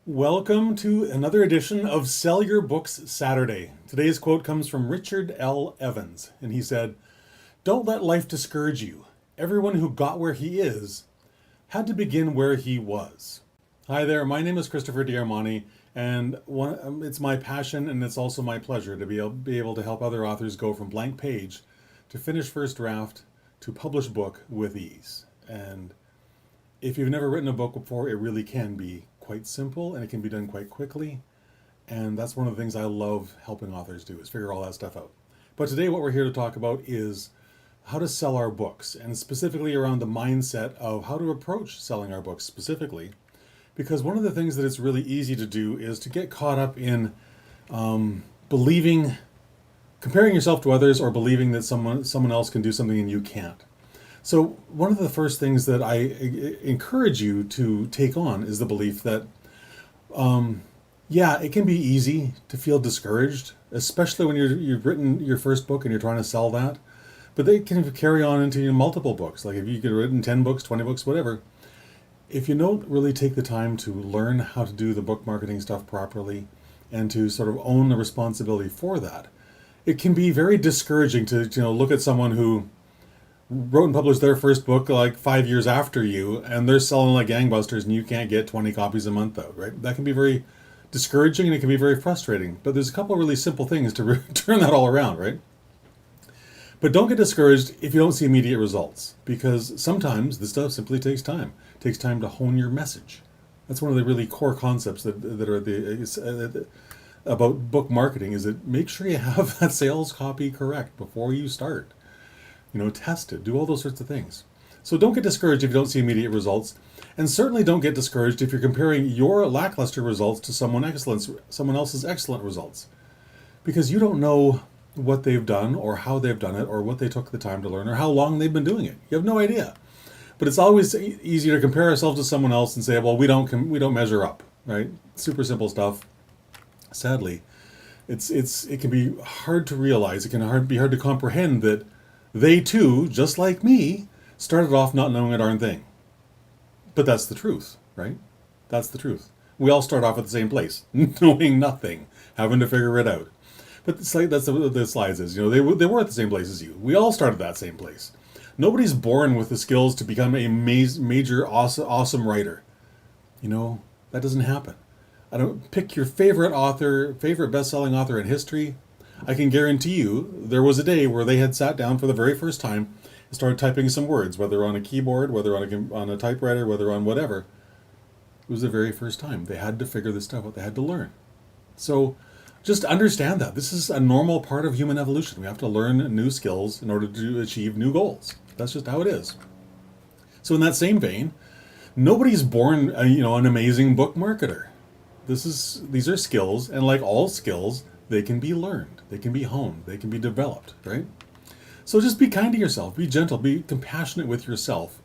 Welcome to another edition of Sell Your Books Saturday. Today's quote comes from Richard L. Evans, and he said, "Don't let life discourage you. Everyone who got where he is had to begin where he was." Hi there, my name is Christopher Diarmani, and it's my passion and it's also my pleasure to be able to help other authors go from blank page to finished first draft to published book with ease. And if you've never written a book before, it really can be quite simple and it can be done quite quickly. And that's one of the things I love helping authors do, is figure all that stuff out. But today what we're here to talk about is how to sell our books, and specifically around the mindset of how to approach selling our books specifically. Because one of the things that it's really easy to do is to get caught up in believing, comparing yourself to others, or believing that someone else can do something and you can't. So one of the first things that I encourage you to take on is the belief that, yeah, it can be easy to feel discouraged, especially when you've written your first book and you're trying to sell that. But they can carry on into your multiple books. Like if you could have written 10 books, 20 books, whatever. If you don't really take the time to learn how to do the book marketing stuff properly and to sort of own the responsibility for that, it can be very discouraging to look at someone who wrote and published their first book like 5 years after you, and they're selling like gangbusters, and you can't get 20 copies a month out, right? That can be very discouraging and it can be very frustrating. But there's a couple of really simple things to turn that all around, right? But don't get discouraged if you don't see immediate results, because sometimes this stuff simply takes time. It takes time to hone your message. That's one of the really core concepts that are about book marketing, is that make sure you have that sales copy correct before you start. Test it, do all those sorts of things. So don't get discouraged if you don't see immediate results, and certainly don't get discouraged if you're comparing your lackluster results to someone else's excellent results, because you don't know what they've done or how they've done it or what they took the time to learn or how long they've been doing it. You have no idea. But it's always easier to compare ourselves to someone else and say, well, we don't measure up, right? Super simple stuff. Sadly, it can be hard to realize. It can be hard to comprehend that they too, just like me, started off not knowing a darn thing. But that's the truth, right? That's the truth. We all start off at the same place, knowing nothing, having to figure it out. But that's what the slides is. They were at the same place as you. We all started that same place. Nobody's born with the skills to become a major awesome writer. That doesn't happen. I don't pick your favorite best-selling author in history. I can guarantee you there was a day where they had sat down for the very first time and started typing some words, whether on a keyboard, whether on a typewriter, whether on whatever. It was the very first time. They had to figure this stuff out. They had to learn. So just understand that. This is a normal part of human evolution. We have to learn new skills in order to achieve new goals. That's just how it is. So in that same vein, nobody's born an amazing book marketer. These are skills, and like all skills, they can be learned, they can be honed, they can be developed, right? So just be kind to yourself, be gentle, be compassionate with yourself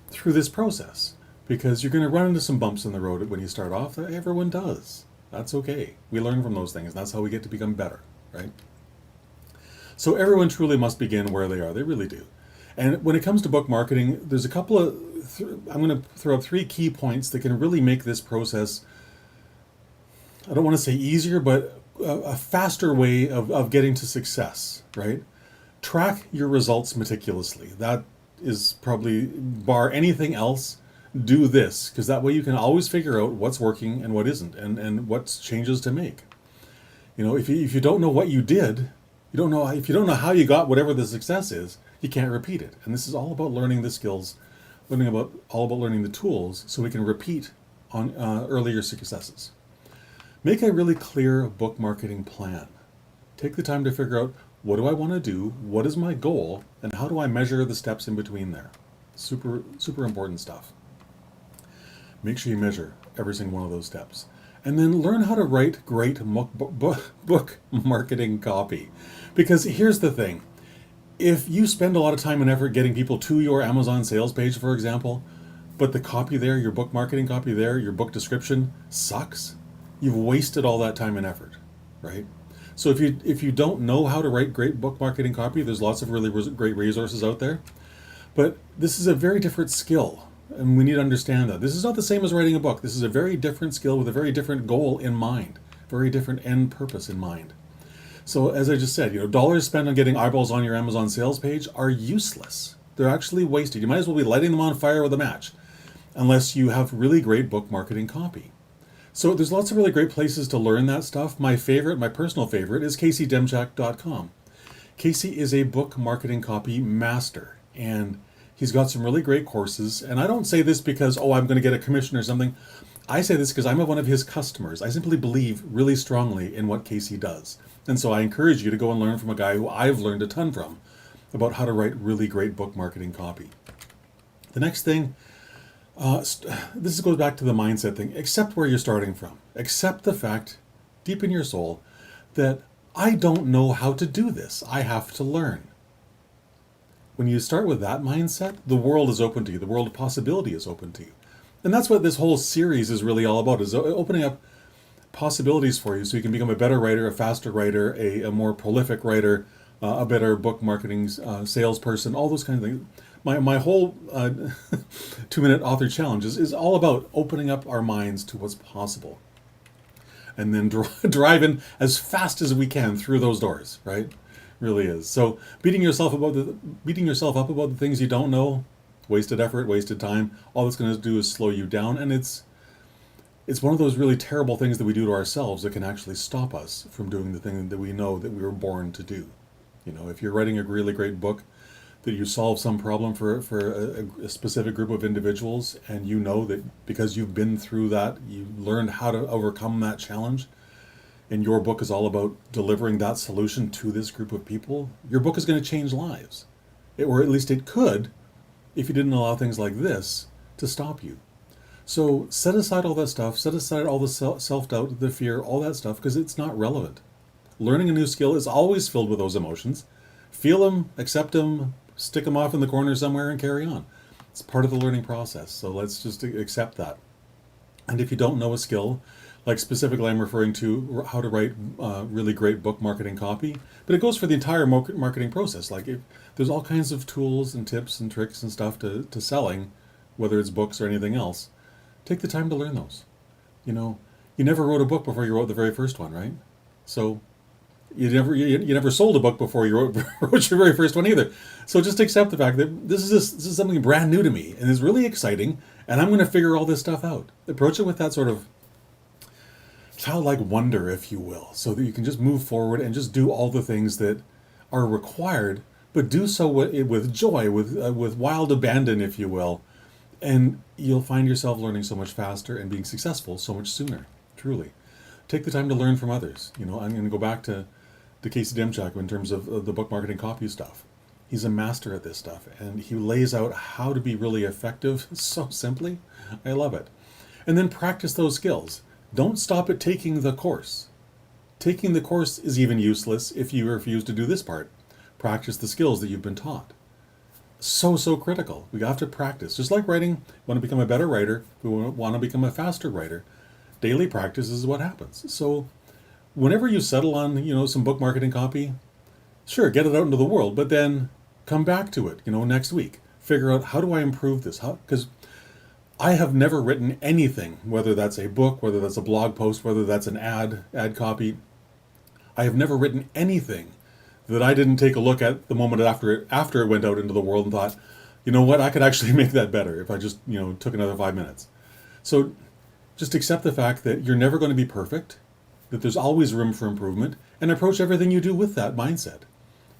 through this process, because you're going to run into some bumps in the road when you start off. Everyone does. That's okay. We learn from those things, and that's how we get to become better, right? So everyone truly must begin where they are. They really do. And when it comes to book marketing, there's a couple of, I'm going to throw out 3 key points that can really make this process, I don't want to say easier, but a faster way of getting to success, right? Track your results meticulously. That is probably, bar anything else, do this, because that way you can always figure out what's working and what isn't, and what changes to make. If you don't know what you did, if you don't know how you got whatever the success is, you can't repeat it. And this is all about learning the skills, all about learning the tools, so we can repeat on earlier successes. Make a really clear book marketing plan. Take the time to figure out, what do I want to do? What is my goal? And how do I measure the steps in between there? Super, super important stuff. Make sure you measure every single one of those steps. And then learn how to write great book marketing copy. Because here's the thing. If you spend a lot of time and effort getting people to your Amazon sales page, for example, but the copy there, your book marketing copy there, your book description sucks, you've wasted all that time and effort, right? So if you don't know how to write great book marketing copy, there's lots of really great resources out there. But this is a very different skill. And we need to understand that. This is not the same as writing a book. This is a very different skill with a very different goal in mind, very different end purpose in mind. So as I just said, dollars spent on getting eyeballs on your Amazon sales page are useless. They're actually wasted. You might as well be lighting them on fire with a match, unless you have really great book marketing copy. So there's lots of really great places to learn that stuff. My personal favorite, is CaseyDemchak.com. Casey is a book marketing copy master, and he's got some really great courses. And I don't say this because, I'm going to get a commission or something. I say this because I'm one of his customers. I simply believe really strongly in what Casey does. And so I encourage you to go and learn from a guy who I've learned a ton from about how to write really great book marketing copy. The next thing, this goes back to the mindset thing. Accept where you're starting from. Accept the fact, deep in your soul, that I don't know how to do this. I have to learn. When you start with that mindset, the world is open to you. The world of possibility is open to you. And that's what this whole series is really all about, is opening up possibilities for you so you can become a better writer, a faster writer, a more prolific writer, a better book marketing salesperson, all those kinds of things. My whole 2-minute author challenge is all about opening up our minds to what's possible, and then driving as fast as we can through those doors. Right, really is. So beating yourself up about the things you don't know, wasted effort, wasted time. All it's going to do is slow you down, and it's one of those really terrible things that we do to ourselves that can actually stop us from doing the thing that we know that we were born to do. If you're writing a really great book, that you solve some problem for a specific group of individuals, and you know that because you've been through that, you learned how to overcome that challenge, and your book is all about delivering that solution to this group of people, your book is going to change lives. Or at least it could, if you didn't allow things like this to stop you. So set aside all that stuff, set aside all the self-doubt, the fear, all that stuff, because it's not relevant. Learning a new skill is always filled with those emotions. Feel them, accept them, stick them off in the corner somewhere, and carry on. It's part of the learning process, so let's just accept that. And if you don't know a skill, like specifically I'm referring to how to write really great book marketing copy, but it goes for the entire marketing process. Like there's all kinds of tools and tips and tricks and stuff to selling, whether it's books or anything else. Take the time to learn those. You never wrote a book before you wrote the very first one, right? So you never sold a book before you wrote your very first one either. So just accept the fact that this is something brand new to me, and it's really exciting, and I'm going to figure all this stuff out. Approach it with that sort of childlike wonder, if you will, so that you can just move forward and just do all the things that are required, but do so with joy, with wild abandon, if you will, and you'll find yourself learning so much faster and being successful so much sooner. Truly, take the time to learn from others. I'm going to go back to Casey Demchak in terms of the book marketing copy stuff. He's a master at this stuff, and he lays out how to be really effective so simply. I love it. And then practice those skills. Don't stop at taking the course. Taking the course is even useless if you refuse to do this part. Practice the skills that you've been taught. So critical. We have to practice. Just like writing, we want to become a better writer, we want to become a faster writer. Daily practice is what happens. So whenever you settle on, some book marketing copy, sure, get it out into the world, but then come back to it, next week. Figure out, how do I improve this? Because I have never written anything, whether that's a book, whether that's a blog post, whether that's an ad copy. I have never written anything that I didn't take a look at the moment after it went out into the world and thought, you know what, I could actually make that better if I just, took another 5 minutes. So just accept the fact that you're never going to be perfect, that there's always room for improvement, and approach everything you do with that mindset.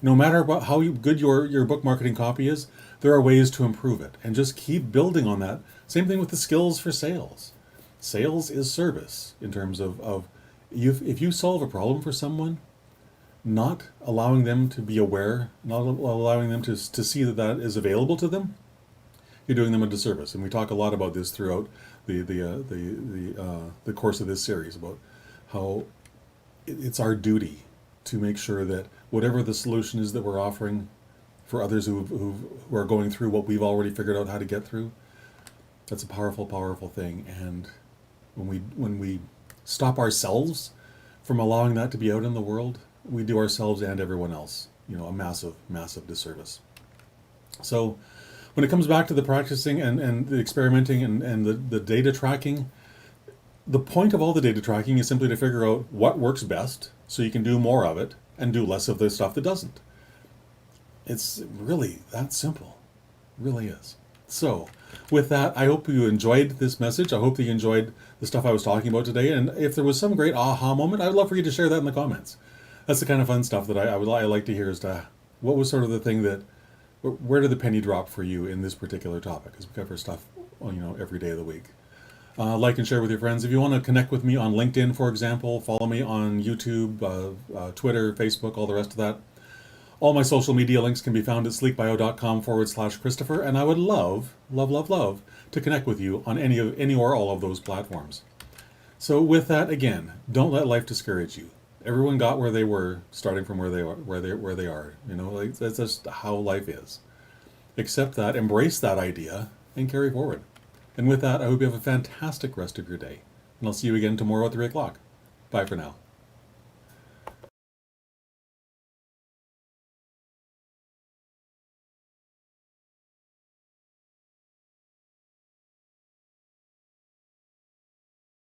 No matter how good your book marketing copy is, there are ways to improve it, and just keep building on that. Same thing with the skills for sales. Sales is service in terms of if you solve a problem for someone, not allowing them to be aware, not allowing them to see that is available to them, you're doing them a disservice. And we talk a lot about this throughout the course of this series, about how it's our duty to make sure that whatever the solution is that we're offering for others who are going through what we've already figured out how to get through, that's a powerful thing. And when we stop ourselves from allowing that to be out in the world, we do ourselves and everyone else, a massive disservice. So when it comes back to the practicing and the experimenting and the data tracking, the point of all the data tracking is simply to figure out what works best so you can do more of it and do less of the stuff that doesn't. It's really that simple. It really is. So, with that, I hope you enjoyed this message. I hope that you enjoyed the stuff I was talking about today. And if there was some great aha moment, I'd love for you to share that in the comments. That's the kind of fun stuff that I like to hear, as to what was sort of the thing that, where did the penny drop for you in this particular topic? Because we cover stuff, every day of the week. Like and share with your friends. If you want to connect with me on LinkedIn, for example, follow me on YouTube, Twitter, Facebook, all the rest of that. All my social media links can be found at sleekbio.com/Christopher, and I would love, love, love, love to connect with you on any or all of those platforms. So with that, again, don't let life discourage you. Everyone got where they were, starting from where they are. That's just how life is. Accept that, embrace that idea, and carry forward. And with that, I hope you have a fantastic rest of your day. And I'll see you again tomorrow at 3 o'clock. Bye for now.